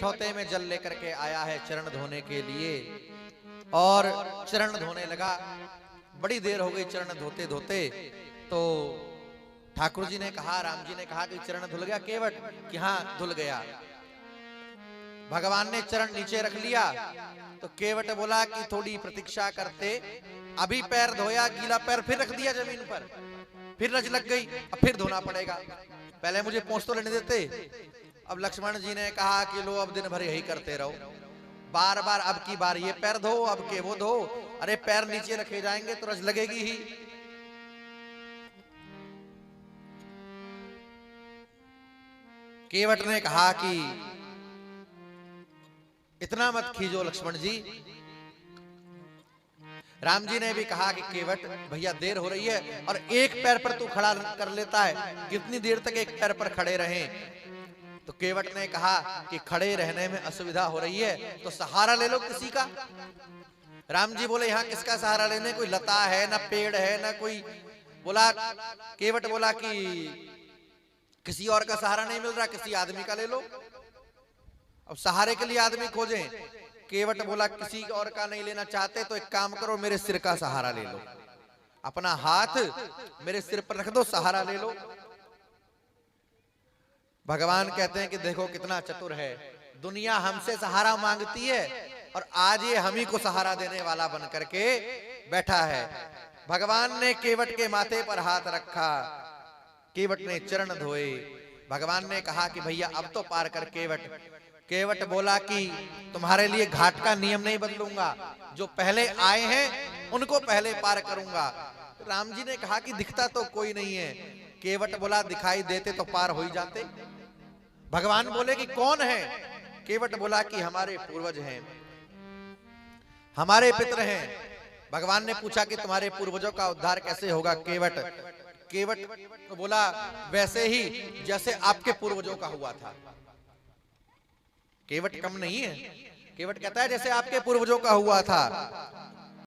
मठौते में जल लेकर के आया है चरण धोने के लिए, और चरण धोने लगा। बड़ी देर हो गई चरण धोते धोते, तो ठाकुर जी ने कहा, राम जी ने कहा कि चरण धुल गया केवट? कि हाँ धुल गया। भगवान ने चरण नीचे रख लिया तो केवट बोला कि थोड़ी प्रतीक्षा करते, अभी पैर धोया, गीला पैर फिर रख दिया जमीन पर, फिर रज लग गई, अब फिर धोना पड़ेगा, पहले मुझे पहुंच तो लेने देते। अब लक्ष्मण जी ने कहा कि लो अब दिन भर यही करते रहो, बार बार अब की बार ये पैर धो, अब के वो धो, अरे पैर नीचे रखे जाएंगे तो रज लगेगी ही। केवट ने कहा कि इतना मत खींचो लक्ष्मण जी। राम जी ने भी कहा कि केवट भैया देर हो रही है, और एक पैर पर तू खड़ा कर लेता है, कितनी देर तक एक पैर पर खड़े रहें? तो केवट ने कहा कि खड़े रहने में असुविधा हो रही है तो सहारा ले लो किसी का। राम जी बोले यहाँ किसका सहारा लेने, कोई लता है ना पेड़ है ना कोई। बोला केवट बोला कि किसी और का सहारा नहीं मिल रहा, किसी आदमी का ले लो। अब सहारे के लिए आदमी खोजें। केवट बोला किसी और का नहीं लेना चाहते तो एक काम करो, मेरे सिर का सहारा ले लो, अपना हाथ मेरे सिर पर रख दो, सहारा ले लो। भगवान कहते हैं कि देखो कितना चतुर है, दुनिया हमसे सहारा मांगती है और आज ये हम ही को सहारा देने वाला बन करके बैठा है। भगवान ने केवट के माथे पर हाथ रखा, केवट ने चरण धोए। भगवान ने कहा कि भैया अब तो पार कर केवट। केवट बोला कि तुम्हारे लिए घाट का नियम नहीं बदलूंगा, जो पहले आए हैं उनको पहले पार करूंगा। राम जी ने कहा कि दिखता तो कोई नहीं है। केवट बोला दिखाई देते तो पार हो ही जाते। भगवान बोले कि कौन है? केवट बोला कि हमारे पूर्वज हैं, हमारे पितर हैं। भगवान ने पूछा कि तुम्हारे पूर्वजों का उद्धार कैसे होगा? केवट बोला वैसे ही जैसे आपके पूर्वजों का हुआ था। केवट कम नहीं है, केवट कहता है जैसे आपके पूर्वजों का हुआ था।